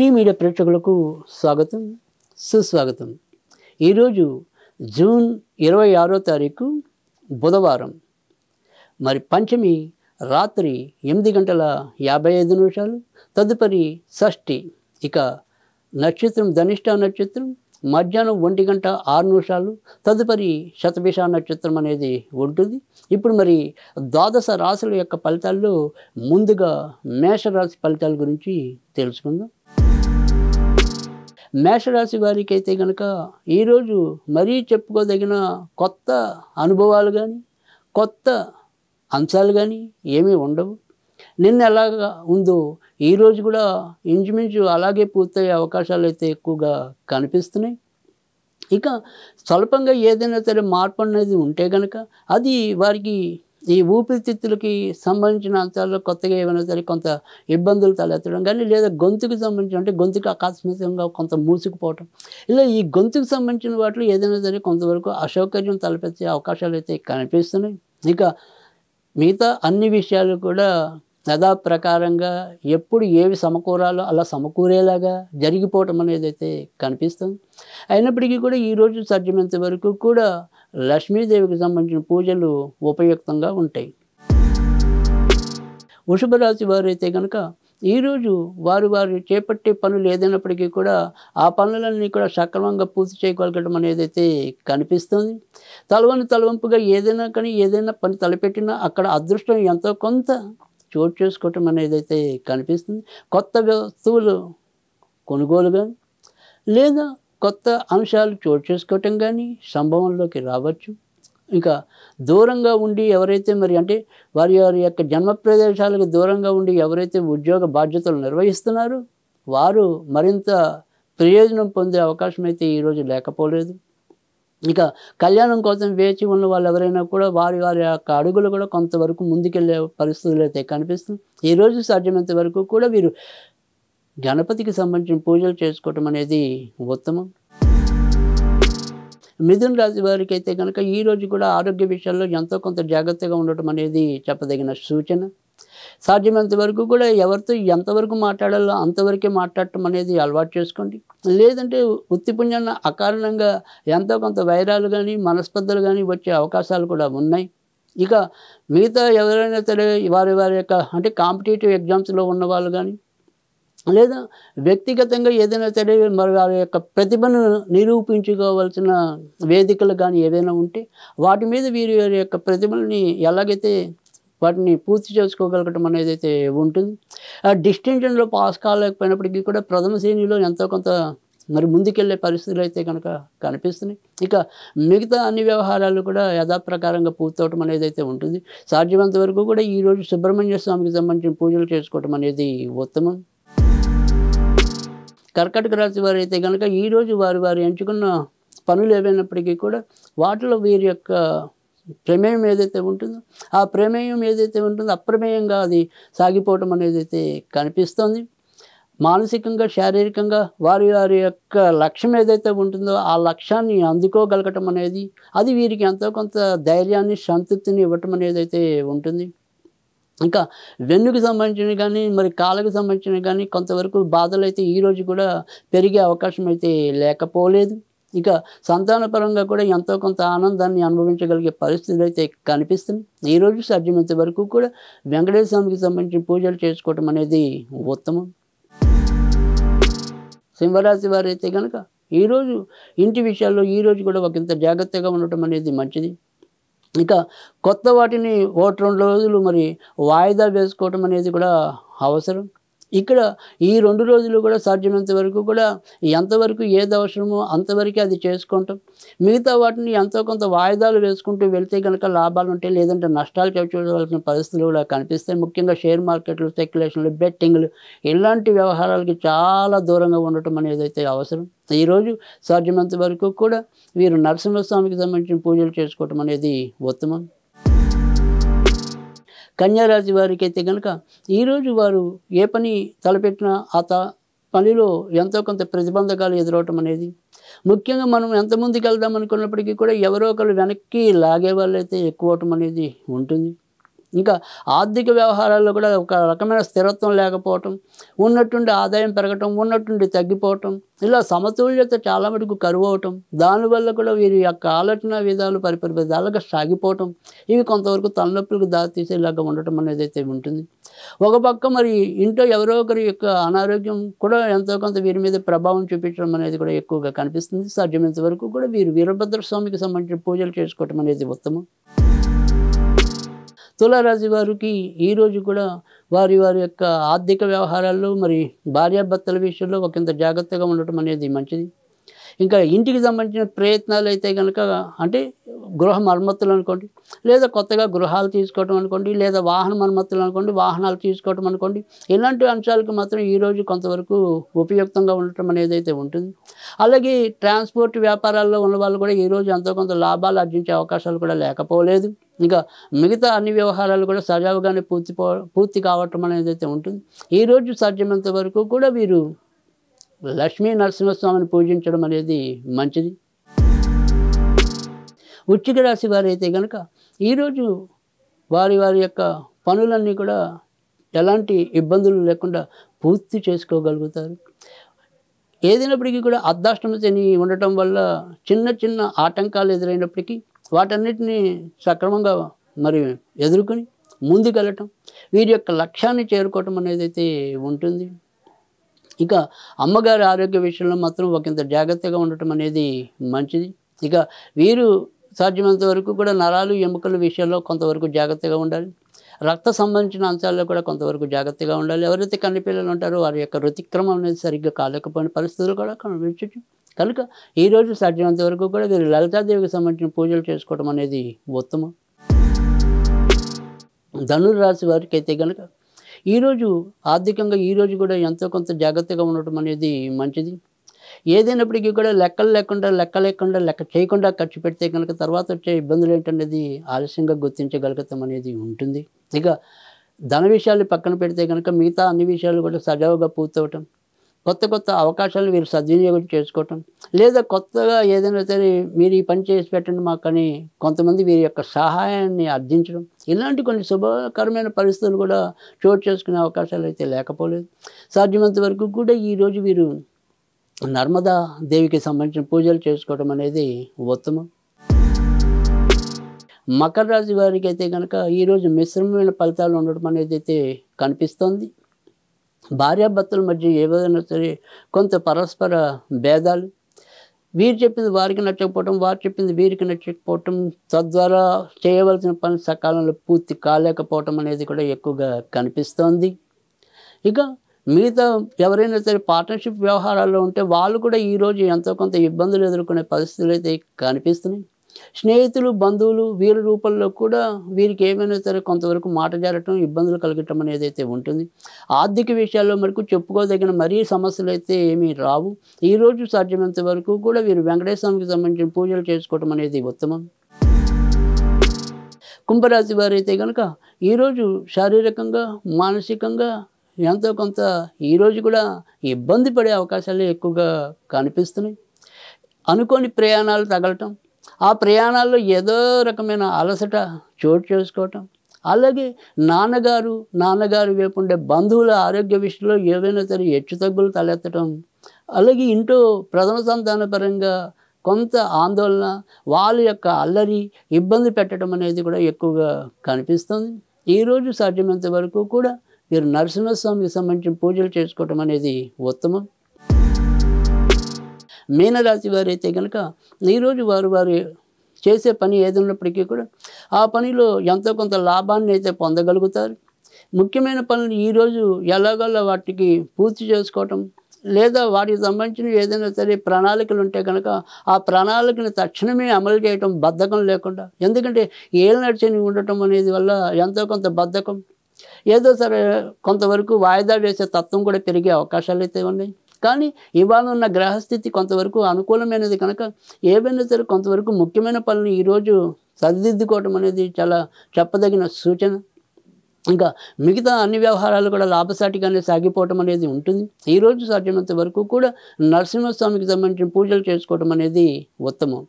Tea media ప్రేక్షకులకు స్వాగతం, సుస్వాగతం. ఈరోజు జూన్ 26వ తారీఖు బుధవారం. మరి పంచమి రాత్రి 8:55. తదుపరి షష్ఠి. ఇక నక్షత్రం ధనిష్ట నక్షత్రం మధ్యాహ్నం 1:06. తదుపరి శతభిష నక్షత్రం అనేది ఉంటుంది. ఇప్పుడు మరి ద్వాదశ రాశుల యొక్క ఫలితాల్లో ముందుగా మేషరాశి ఫలితాల గురించి తెలుసుకుందాం. మేషరాశి వారికి అయితే కనుక ఈరోజు మరీ చెప్పుకోదగిన కొత్త అనుభవాలు కానీ కొత్త అంశాలు కానీ ఏమీ ఉండవు. నిన్న ఎలాగా ఉందో ఈరోజు కూడా ఇంచుమించు అలాగే పూర్తయ్యే అవకాశాలు అయితే ఎక్కువగా కనిపిస్తున్నాయి. ఇక స్వల్పంగా ఏదైనా సరే మార్పు అనేది ఉంటే కనుక అది వారికి ఈ ఊపిరితిత్తులకి సంబంధించిన అంశాల్లో కొత్తగా ఏమైనా సరే కొంత ఇబ్బందులు తలెత్తడం కానీ, లేదా గొంతుకు సంబంధించిన అంటే గొంతుకు ఆకస్మికంగా కొంత మూసుకుపోవటం, ఇలా ఈ గొంతుకు సంబంధించిన వాటిలో ఏదైనా సరే కొంతవరకు అసౌకర్యం తలపెట్టే అవకాశాలు అయితే కనిపిస్తున్నాయి. ఇక మిగతా అన్ని విషయాలు కూడా యథాప్రకారంగా ఎప్పుడు ఏవి సమకూరాలో అలా సమకూరేలాగా జరిగిపోవటం అనేది అయితే కనిపిస్తుంది. అయినప్పటికీ కూడా ఈరోజు సాధ్యమైనంత వరకు కూడా లక్ష్మీదేవికి సంబంధించిన పూజలు ఉపయుక్తంగా ఉంటాయి. వృషభ రాశి వారైతే కనుక ఈరోజు వారు చేపట్టే పనులు ఏదైనప్పటికీ కూడా ఆ పనులన్నీ కూడా సక్రమంగా పూర్తి చేయగలగడం అనేది అయితే కనిపిస్తుంది. తలవంపుగా ఏదైనా పని తలపెట్టినా అక్కడ అదృష్టం ఎంతో కొంత చోటు చేసుకోవటం అనేది అయితే కనిపిస్తుంది. కొత్త వస్తువులు కొనుగోలు కానీ లేదా కొత్త అంశాలు చోటు చేసుకోవటం కానీ సంభవంలోకి రావచ్చు. ఇంకా దూరంగా ఉండి ఎవరైతే మరి అంటే వారి యొక్క జన్మ ప్రదేశాలకు దూరంగా ఉండి ఎవరైతే ఉద్యోగ బాధ్యతలు నిర్వహిస్తున్నారో వారు మరింత ప్రయోజనం పొందే అవకాశం అయితే ఈరోజు లేకపోలేదు. ఇక కళ్యాణం కోసం వేచి ఉన్న వాళ్ళు ఎవరైనా కూడా వారి యొక్క అడుగులు కూడా కొంతవరకు ముందుకెళ్ళే పరిస్థితులు అయితే కనిపిస్తుంది. ఈరోజు సాధ్యమైనంత వరకు కూడా వీరు గణపతికి సంబంధించిన పూజలు చేసుకోవటం అనేది ఉత్తమం. మిథున రాశి వారికి అయితే కనుక ఈరోజు కూడా ఆరోగ్య విషయాల్లో ఎంతో కొంత జాగ్రత్తగా ఉండటం అనేది చెప్పదగిన సూచన. సాధ్యమైనంత వరకు కూడా ఎవరితో ఎంతవరకు మాట్లాడాలో అంతవరకే మాట్లాడటం అనేది అలవాటు చేసుకోండి. లేదంటే ఉత్తిపుణ్యాన్ని అకారణంగా ఎంతో కొంత వైరాలు కానీ మనస్పర్ధలు కానీ వచ్చే అవకాశాలు కూడా ఉన్నాయి. ఇక మిగతా ఎవరైనా సరే వారి యొక్క అంటే కాంపిటేటివ్ ఎగ్జామ్స్లో ఉన్న వాళ్ళు కానీ లేదా వ్యక్తిగతంగా ఏదైనా సరే మరి వారి యొక్క ప్రతిభను నిరూపించుకోవాల్సిన వేదికలు కానీ ఏదైనా ఉంటే వాటి మీద వీరి యొక్క ప్రతిభని ఎలాగైతే వాటిని పూర్తి చేసుకోగలగటం అనేది అయితే ఉంటుంది. ఆ డిస్టింక్షన్లో పాస్ కాలేకపోయినప్పటికీ కూడా ప్రథమ శ్రేణిలో ఎంతో కొంత మరి ముందుకెళ్ళే పరిస్థితులు అయితే కనుక కనిపిస్తున్నాయి. ఇక మిగతా అన్ని వ్యవహారాలు కూడా యథాప్రకారంగా పూర్తవటం అనేది అయితే ఉంటుంది. సాధ్యమైనంత వరకు కూడా ఈరోజు సుబ్రహ్మణ్య స్వామికి సంబంధించిన పూజలు చేసుకోవటం అనేది ఉత్తమం. కర్కాటక రాశి వారు అయితే కనుక ఈరోజు వారు ఎంచుకున్న పనులు ఏవైనప్పటికీ కూడా వాటిలో వీరి యొక్క ప్రమేయం ఏదైతే ఉంటుందో ఆ ప్రమేయం ఏదైతే ఉంటుందో అప్రమేయంగా అది సాగిపోవటం అనేది అయితే కనిపిస్తుంది. మానసికంగా శారీరకంగా వారి యొక్క లక్ష్యం ఏదైతే ఉంటుందో ఆ లక్ష్యాన్ని అందుకోగలగటం అనేది అది వీరికి ఎంతో కొంత ధైర్యాన్ని సంతృప్తిని ఇవ్వటం అనేది అయితే ఉంటుంది. ఇంకా వెన్నుకు సంబంధించినవి కానీ మరి కాళ్ళకు సంబంధించినవి కానీ కొంతవరకు బాధలు అయితే ఈరోజు కూడా పెరిగే అవకాశం అయితే లేకపోలేదు. ఇక సంతానపరంగా కూడా ఎంతో కొంత ఆనందాన్ని అనుభవించగలిగే పరిస్థితులు అయితే కనిపిస్తుంది. ఈరోజు సాధ్యమైనంత వరకు కూడా వెంకటేశ్వర స్వామికి సంబంధించిన పూజలు చేసుకోవటం అనేది ఉత్తమం. సింహరాశి వారు అయితే కనుక ఈరోజు ఇంటి విషయాల్లో ఈరోజు కూడా ఒకంత జాగ్రత్తగా ఉండటం అనేది మంచిది. ఇక కొత్త వాటిని 1-2 రోజులు మరి వాయిదా వేసుకోవటం అనేది కూడా అవసరం. ఇక్కడ ఈ 2 రోజులు కూడా సాధ్యమైనంత వరకు కూడా ఎంతవరకు ఏది అవసరమో అంతవరకే అది చేసుకుంటాం. మిగతా వాటిని ఎంతో కొంత వాయిదాలు వేసుకుంటూ వెళ్తే కనుక లాభాలు ఉంటాయి, లేదంటే నష్టాలు చూడవలసిన పరిస్థితులు కూడా కనిపిస్తాయి. ముఖ్యంగా షేర్ మార్కెట్లు, స్పెక్యులేషన్లు, బెట్టింగ్లు ఇలాంటి వ్యవహారాలకి చాలా దూరంగా ఉండటం అనేది అయితే అవసరం. ఈరోజు సాధ్యమైనంత వరకు కూడా వీరు నరసింహస్వామికి సంబంధించిన పూజలు చేసుకోవటం అనేది ఉత్తమం. కన్యారాశి వారికి అయితే కనుక ఈరోజు వారు ఏ పని తలపెట్టినా ఆ పనిలో ఎంతో కొంత ప్రతిబంధకాలు ఎదురవటం అనేది, ముఖ్యంగా మనం ఎంత ముందుకు వెళ్దాం అనుకున్నప్పటికీ కూడా ఎవరో ఒకరు వెనక్కి లాగే వాళ్ళు అయితే ఎక్కువ అవటం అనేది ఉంటుంది. ఇంకా ఆర్థిక వ్యవహారాల్లో కూడా ఒక రకమైన స్థిరత్వం లేకపోవటం, ఉన్నట్టుండి ఆదాయం పెరగటం, ఉన్నట్టుండి తగ్గిపోవటం, ఇలా సమతుల్యత చాలా మటుకు కరువు అవటం, దానివల్ల కూడా వీరి యొక్క ఆలోచన విధాలు పరిపరి విధాలుగా సాగిపోవటం, ఇవి కొంతవరకు తలనొప్పులకు దారితీసేలాగా ఉండటం అనేది అయితే ఉంటుంది. ఒక పక్క మరి ఇంట్లో ఎవరో ఒకరి యొక్క అనారోగ్యం కూడా ఎంతో కొంత వీరి మీద ప్రభావం చూపించడం అనేది కూడా ఎక్కువగా కనిపిస్తుంది. సాధ్యమైనంత వరకు కూడా వీరు వీరభద్ర స్వామికి సంబంధించిన పూజలు చేసుకోవటం అనేది ఉత్తమం. తులారాశి వారికి ఈరోజు కూడా వారి యొక్క ఆర్థిక వ్యవహారాల్లో మరి భార్యాభర్తల విషయంలో ఒకంత జాగ్రత్తగా ఉండటం అనేది మంచిది. ఇంకా ఇంటికి సంబంధించిన ప్రయత్నాలు అయితే కనుక, అంటే గృహ మరమ్మతులు అనుకోండి, లేదా కొత్తగా గృహాలు తీసుకోవటం అనుకోండి, లేదా వాహన మరమ్మతులు అనుకోండి, వాహనాలు తీసుకోవటం అనుకోండి, ఇలాంటి అంశాలకు మాత్రం ఈరోజు కొంతవరకు ఉపయుక్తంగా ఉండటం అనేది అయితే ఉంటుంది. అలాగే ట్రాన్స్పోర్ట్ వ్యాపారాల్లో ఉన్న వాళ్ళు కూడా ఈరోజు ఎంతో కొంత లాభాలు ఆర్జించే అవకాశాలు కూడా లేకపోలేదు. ఇంకా మిగతా అన్ని వ్యవహారాలు కూడా సజావుగానే పూర్తి కావటం అనేది అయితే ఉంటుంది. ఈరోజు సాధ్యమైనంత వరకు కూడా వీరు లక్ష్మీ నరసింహస్వామిని పూజించడం అనేది మంచిది. వృశ్చిక రాశి వారైతే కనుక ఈరోజు వారి యొక్క పనులన్నీ కూడా ఎలాంటి ఇబ్బందులు లేకుండా పూర్తి చేసుకోగలుగుతారు. ఏదైనప్పటికీ కూడా అర్ధాష్టమ శని ఉండటం వల్ల చిన్న ఆటంకాలు ఎదురైనప్పటికీ వాటన్నిటినీ సక్రమంగా మరి ఎదుర్కొని ముందుకెళ్ళటం, వీరి యొక్క లక్ష్యాన్ని చేరుకోవటం అనేది అయితే ఉంటుంది. ఇక అమ్మగారి ఆరోగ్య విషయంలో మాత్రం ఒకంత జాగ్రత్తగా ఉండటం అనేది మంచిది. ఇక వీరు సాధ్యమైనంత వరకు కూడా నరాలు ఎముకల విషయంలో కొంతవరకు జాగ్రత్తగా ఉండాలి. రక్త సంబంధించిన అంశాల్లో కూడా కొంతవరకు జాగ్రత్తగా ఉండాలి. ఎవరైతే కన్నెపిల్లలు ఉంటారో వారి యొక్క ఋతుక్రమం అనేది సరిగ్గా కాలేకపోయిన పరిస్థితులు కూడా కనిపించవచ్చు. కనుక ఈరోజు సాధ్యమైనంత వరకు కూడా వీరు లలితాదేవికి సంబంధించిన పూజలు చేసుకోవడం అనేది ఉత్తమం. ధనుర్రాశి వారికి అయితే కనుక ఈరోజు ఆర్థికంగా ఈరోజు కూడా ఎంతో కొంత జాగ్రత్తగా ఉండటం అనేది మంచిది. ఏదైనప్పటికీ కూడా లెక్క చేయకుండా ఖర్చు పెడితే కనుక తర్వాత వచ్చే ఇబ్బందులు ఏంటనేది ఆలస్యంగా గుర్తించగలుగుతాం అనేది ఉంటుంది. ఇక ధన విషయాలు పక్కన పెడితే కనుక మిగతా అన్ని విషయాలు కూడా సజావుగా పూర్తవటం, కొత్త అవకాశాలను వీరు సద్వినియోగం చేసుకోవటం, లేదా కొత్తగా ఏదైనా సరే మీరు ఈ పని చేసి పెట్టండి మాకని కొంతమంది వీరి యొక్క సహాయాన్ని అర్థించడం, ఇలాంటి కొన్ని శుభకరమైన పరిస్థితులు కూడా చోటు చేసుకునే అవకాశాలు అయితే లేకపోలేదు. సాధ్యమైనంత వరకు కూడా ఈరోజు వీరు నర్మదా దేవికి సంబంధించిన పూజలు చేసుకోవడం అనేది ఉత్తమం. మకర రాశి వారికి అయితే కనుక ఈరోజు మిశ్రమమైన ఫలితాలు ఉండడం అనేది అయితే కనిపిస్తోంది. భార్యాభర్తల మధ్య ఏవైనా సరే కొంత పరస్పర భేదాలు, వీరు చెప్పింది వారికి నచ్చకపోవటం, వారు చెప్పింది వీరికి నచ్చకపోవటం, తద్వారా చేయవలసిన పని సకాలంలో పూర్తి కాలేకపోవటం అనేది కూడా ఎక్కువగా కనిపిస్తోంది. ఇక మిగతా ఎవరైనా సరే పార్ట్నర్షిప్ వ్యవహారాల్లో ఉంటే వాళ్ళు కూడా ఈరోజు ఎంతో కొంత ఇబ్బందులు ఎదుర్కొనే పరిస్థితులు అయితే కనిపిస్తున్నాయి. స్నేహితులు, బంధువులు వీరి రూపంలో కూడా వీరికి ఏమైనా సరే కొంతవరకు మాట జారటం, ఇబ్బందులు కలగటం అనేది అయితే ఉంటుంది. ఆర్థిక విషయాల్లో మటుకు చెప్పుకోదగిన మరీ సమస్యలు అయితే ఏమీ రావు. ఈరోజు సాధ్యమైనంత వరకు కూడా వీరు వెంకటేశ్వర స్వామికి సంబంధించిన పూజలు చేసుకోవటం అనేది ఉత్తమం. కుంభరాశి వారైతే కనుక ఈరోజు శారీరకంగా, మానసికంగా ఎంతో కొంత ఈరోజు కూడా ఇబ్బంది పడే అవకాశాలు ఎక్కువగా కనిపిస్తున్నాయి. అనుకోని ప్రయాణాలు తగలటం, ఆ ప్రయాణాల్లో ఏదో రకమైన అలసట చోటు చేసుకోవటం, అలాగే నాన్నగారు వైపు ఉండే బంధువుల ఆరోగ్య విషయంలో ఏవైనా సరే హెచ్చుతగ్గులు తలెత్తడం, అలాగే ఇంట్లో ప్రథమ సంతాన పరంగా కొంత ఆందోళన, వాళ్ళ యొక్క అల్లరి ఇబ్బంది పెట్టడం అనేది కూడా ఎక్కువగా కనిపిస్తుంది. ఈరోజు సాధ్యమైనంత వరకు కూడా వీరు నరసింహస్వామికి సంబంధించిన పూజలు చేసుకోవటం అనేది ఉత్తమం. మీనరాశి వారైతే కనుక ఈరోజు వారు చేసే పని ఏదున్నప్పటికీ కూడా ఆ పనిలో ఎంతో కొంత లాభాన్ని అయితే పొందగలుగుతారు. ముఖ్యమైన పనులు ఈరోజు ఎలాగోలా వాటికి పూర్తి చేసుకోవటం, లేదా వాటికి సంబంధించిన ఏదైనా సరే ప్రణాళికలు ఉంటే కనుక ఆ ప్రణాళికను తక్షణమే అమలు చేయటం బద్ధకం లేకుండా. ఎందుకంటే ఏళ్ళనాటి శని ఉండటం అనేది వల్ల ఎంతో కొంత బద్ధకం, ఏదో సరే కొంతవరకు వాయిదా వేసే తత్వం కూడా పెరిగే అవకాశాలు అయితే ఉన్నాయి. కానీ ఇవాళ ఉన్న గ్రహస్థితి కొంతవరకు అనుకూలమైనది కనుక ఏవైనా సరే కొంతవరకు ముఖ్యమైన పనులు ఈరోజు సరిదిద్దుకోవటం అనేది చాలా చెప్పదగిన సూచన. ఇంకా మిగతా అన్ని వ్యవహారాలు కూడా లాభసాటిగానే సాగిపోవటం అనేది ఉంటుంది. ఈరోజు సాధ్యమైనంత వరకు కూడా నరసింహస్వామికి సంబంధించిన పూజలు చేసుకోవటం అనేది ఉత్తమం.